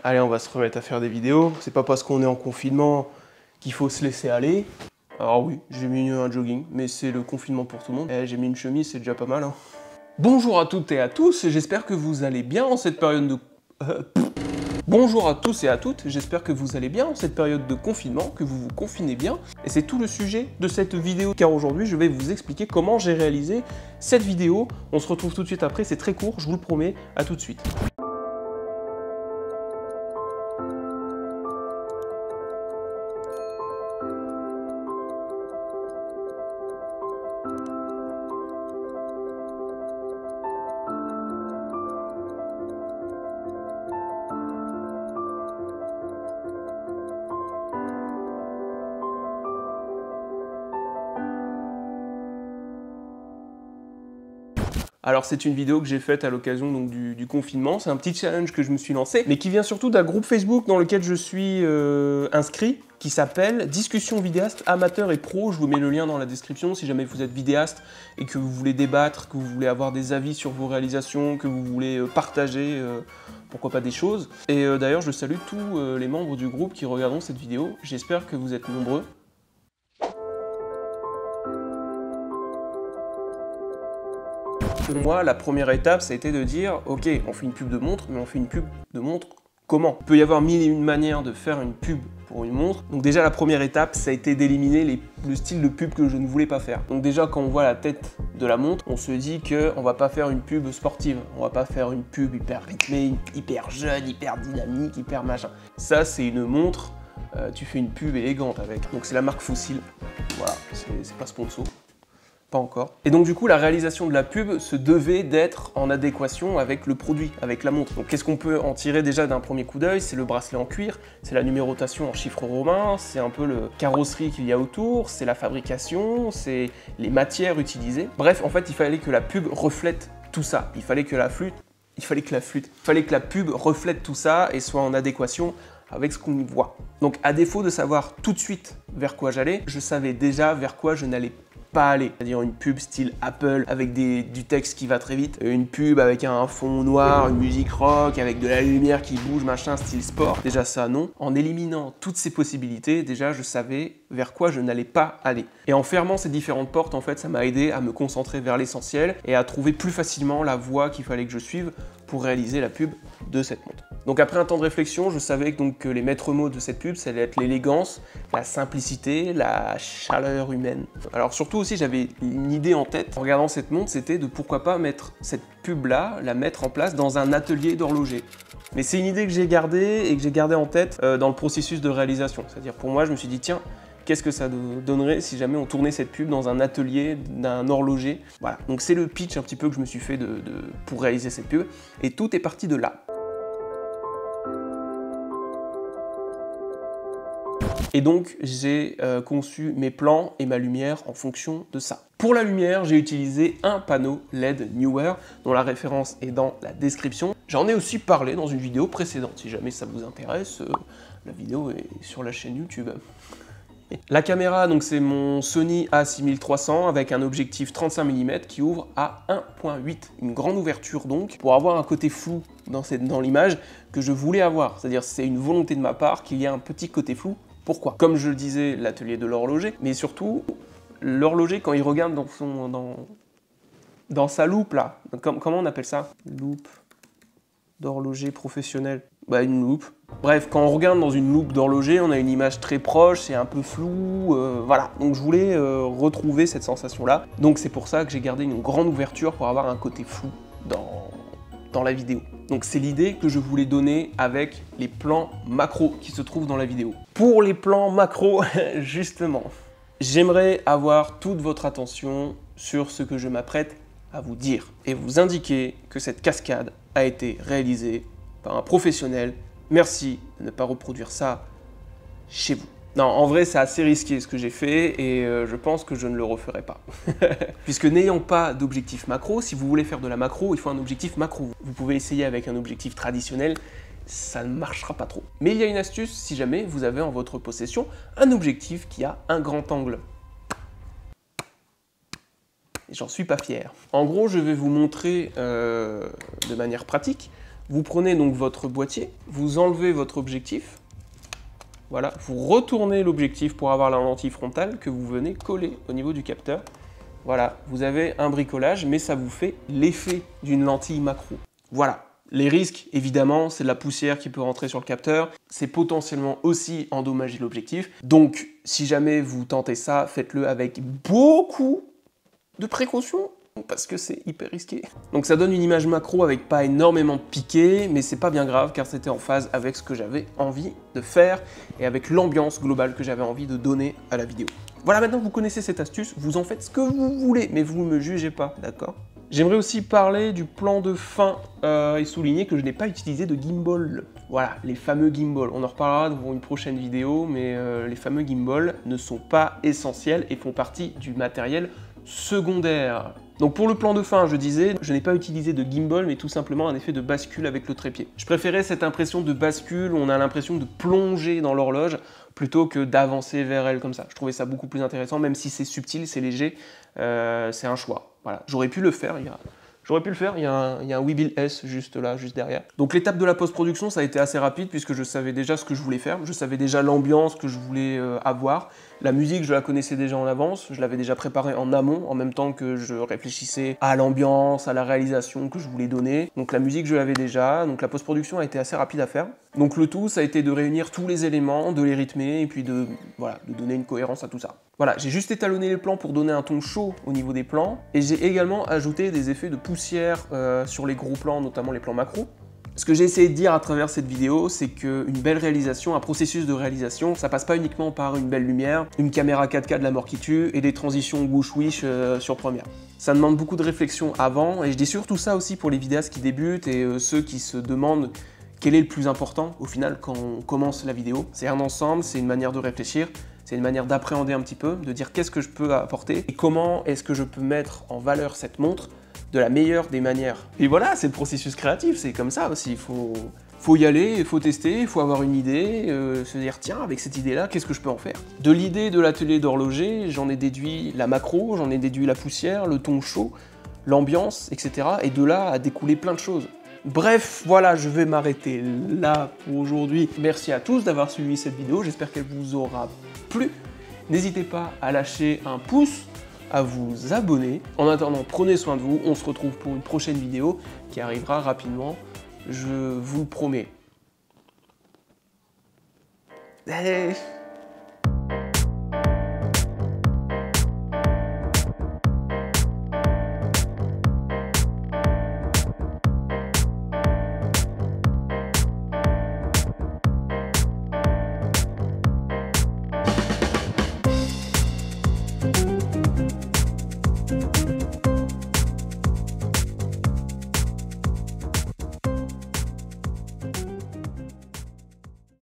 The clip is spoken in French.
Allez, on va se remettre à faire des vidéos. C'est pas parce qu'on est en confinement qu'il faut se laisser aller. Alors oui, j'ai mis un jogging, mais c'est le confinement pour tout le monde. J'ai mis une chemise, c'est déjà pas mal. Hein. Bonjour à toutes et à tous, j'espère que vous allez bien en cette période de... Bonjour à tous et à toutes, j'espère que vous allez bien en cette période de confinement, que vous vous confinez bien. Et c'est tout le sujet de cette vidéo, car aujourd'hui je vais vous expliquer comment j'ai réalisé cette vidéo. On se retrouve tout de suite après, c'est très court, je vous le promets, à tout de suite. Alors c'est une vidéo que j'ai faite à l'occasion du confinement, c'est un petit challenge que je me suis lancé, mais qui vient surtout d'un groupe Facebook dans lequel je suis inscrit, qui s'appelle Discussion vidéaste amateur et pro. Je vous mets le lien dans la description si jamais vous êtes vidéaste et que vous voulez débattre, que vous voulez avoir des avis sur vos réalisations, que vous voulez partager, pourquoi pas des choses. Et d'ailleurs je salue tous les membres du groupe qui regarderont cette vidéo, j'espère que vous êtes nombreux. Pour moi, la première étape, ça a été de dire, ok, on fait une pub de montre, mais on fait une pub de montre comment? Il peut y avoir mille et une manières de faire une pub pour une montre. Donc déjà, la première étape, ça a été d'éliminer le style de pub que je ne voulais pas faire. Donc déjà, quand on voit la tête de la montre, on se dit qu'on va pas faire une pub sportive, on va pas faire une pub hyper rythmée, hyper jeune, hyper dynamique, hyper machin. Ça, c'est une montre, tu fais une pub élégante avec. Donc c'est la marque Fossil, voilà, c'est pas sponsor. Pas encore. Et donc du coup, la réalisation de la pub se devait d'être en adéquation avec le produit, avec la montre. Donc qu'est-ce qu'on peut en tirer déjà d'un premier coup d'œil? C'est le bracelet en cuir, c'est la numérotation en chiffres romains, c'est un peu le carrosserie qu'il y a autour, c'est la fabrication, c'est les matières utilisées. Bref, en fait, il fallait que la pub reflète tout ça. Il fallait que la pub reflète tout ça et soit en adéquation avec ce qu'on y voit. Donc à défaut de savoir tout de suite vers quoi j'allais, je savais déjà vers quoi je n'allais pas aller. C'est-à-dire une pub style Apple avec du texte qui va très vite, une pub avec un fond noir, une musique rock, avec de la lumière qui bouge, machin, style sport. Déjà ça, non. En éliminant toutes ces possibilités, déjà je savais vers quoi je n'allais pas aller. Et en fermant ces différentes portes, en fait, ça m'a aidé à me concentrer vers l'essentiel et à trouver plus facilement la voie qu'il fallait que je suive pour réaliser la pub de cette montre. Donc après un temps de réflexion, je savais que les maîtres mots de cette pub, ça allait être l'élégance, la simplicité, la chaleur humaine. Alors surtout aussi, j'avais une idée en tête en regardant cette montre, c'était de pourquoi pas mettre cette pub-là, la mettre en place dans un atelier d'horloger. Mais c'est une idée que j'ai gardée et que j'ai gardée en tête dans le processus de réalisation. C'est-à-dire pour moi, je me suis dit, tiens, qu'est-ce que ça donnerait si jamais on tournait cette pub dans un atelier d'un horloger? Voilà, donc c'est le pitch un petit peu que je me suis fait pour réaliser cette pub. Et tout est parti de là. Et donc, j'ai conçu mes plans et ma lumière en fonction de ça. Pour la lumière, j'ai utilisé un panneau LED Neewer, dont la référence est dans la description. J'en ai aussi parlé dans une vidéo précédente. Si jamais ça vous intéresse, la vidéo est sur la chaîne YouTube. La caméra, donc c'est mon Sony A6300 avec un objectif 35 mm qui ouvre à 1.8. Une grande ouverture donc, pour avoir un côté flou dans l'image que je voulais avoir. C'est-à-dire c'est une volonté de ma part qu'il y ait un petit côté flou. Pourquoi? Comme je le disais, l'atelier de l'horloger, mais surtout, l'horloger, quand il regarde dans sa loupe, là, comment on appelle ça? Loupe d'horloger professionnel. Bah, une loupe. Bref, quand on regarde dans une loupe d'horloger, on a une image très proche, c'est un peu flou, voilà. Donc je voulais retrouver cette sensation-là. Donc c'est pour ça que j'ai gardé une grande ouverture pour avoir un côté flou dans la vidéo. Donc c'est l'idée que je voulais donner avec les plans macro qui se trouvent dans la vidéo. Pour les plans macro, justement, j'aimerais avoir toute votre attention sur ce que je m'apprête à vous dire et vous indiquer que cette cascade a été réalisée par un professionnel. Merci de ne pas reproduire ça chez vous. Non, en vrai, c'est assez risqué ce que j'ai fait et je pense que je ne le referai pas. Puisque n'ayant pas d'objectif macro, si vous voulez faire de la macro, il faut un objectif macro. Vous pouvez essayer avec un objectif traditionnel, ça ne marchera pas trop. Mais il y a une astuce si jamais vous avez en votre possession un objectif qui a un grand angle. Et j'en suis pas fier. En gros, je vais vous montrer de manière pratique Vous prenez donc votre boîtier, vous enlevez votre objectif, voilà, vous retournez l'objectif pour avoir la lentille frontale que vous venez coller au niveau du capteur. Voilà, vous avez un bricolage, mais ça vous fait l'effet d'une lentille macro. Voilà. Les risques, évidemment, c'est de la poussière qui peut rentrer sur le capteur. C'est potentiellement aussi endommager l'objectif. Donc, si jamais vous tentez ça, faites-le avec beaucoup de précautions, parce que c'est hyper risqué. Donc ça donne une image macro avec pas énormément de piqué, mais c'est pas bien grave, car c'était en phase avec ce que j'avais envie de faire, et avec l'ambiance globale que j'avais envie de donner à la vidéo. Voilà, maintenant vous connaissez cette astuce, vous en faites ce que vous voulez, mais vous ne me jugez pas, d'accord? J'aimerais aussi parler du plan de fin et souligner que je n'ai pas utilisé de gimbal. Voilà, les fameux gimbals. On en reparlera dans une prochaine vidéo, mais les fameux gimbals ne sont pas essentiels et font partie du matériel secondaire. Donc pour le plan de fin, je disais, je n'ai pas utilisé de gimbal, mais tout simplement un effet de bascule avec le trépied. Je préférais cette impression de bascule où on a l'impression de plonger dans l'horloge plutôt que d'avancer vers elle comme ça. Je trouvais ça beaucoup plus intéressant, même si c'est subtil, c'est léger, c'est un choix. Voilà, j'aurais pu le faire, il y a un Weebill S juste là, juste derrière. Donc l'étape de la post-production, ça a été assez rapide puisque je savais déjà ce que je voulais faire, je savais déjà l'ambiance que je voulais avoir. La musique, je la connaissais déjà en avance, je l'avais déjà préparée en amont, en même temps que je réfléchissais à l'ambiance, à la réalisation que je voulais donner. Donc la musique, je l'avais déjà, donc la post-production a été assez rapide à faire. Donc le tout, ça a été de réunir tous les éléments, de les rythmer et puis de donner une cohérence à tout ça. Voilà, j'ai juste étalonné les plans pour donner un ton chaud au niveau des plans, et j'ai également ajouté des effets de poussière sur les gros plans, notamment les plans macro. Ce que j'ai essayé de dire à travers cette vidéo, c'est qu'une belle réalisation, un processus de réalisation, ça passe pas uniquement par une belle lumière, une caméra 4K de la mort qui tue et des transitions whoosh-wish sur première. Ça demande beaucoup de réflexion avant, et je dis surtout ça aussi pour les vidéastes qui débutent et ceux qui se demandent quel est le plus important au final quand on commence la vidéo. C'est un ensemble, c'est une manière de réfléchir, c'est une manière d'appréhender un petit peu, de dire qu'est-ce que je peux apporter et comment est-ce que je peux mettre en valeur cette montre de la meilleure des manières. Et voilà, c'est le processus créatif, c'est comme ça aussi, il faut y aller, il faut tester, il faut avoir une idée, se dire tiens, avec cette idée-là, qu'est-ce que je peux en faire? De l'idée de l'atelier d'horloger, j'en ai déduit la macro, j'en ai déduit la poussière, le ton chaud, l'ambiance, etc. Et de là a découlé plein de choses. Bref, voilà, je vais m'arrêter là pour aujourd'hui. Merci à tous d'avoir suivi cette vidéo, j'espère qu'elle vous aura plu. N'hésitez pas à lâcher un pouce, à vous abonner. En attendant, prenez soin de vous, on se retrouve pour une prochaine vidéo qui arrivera rapidement, je vous le promets. Allez.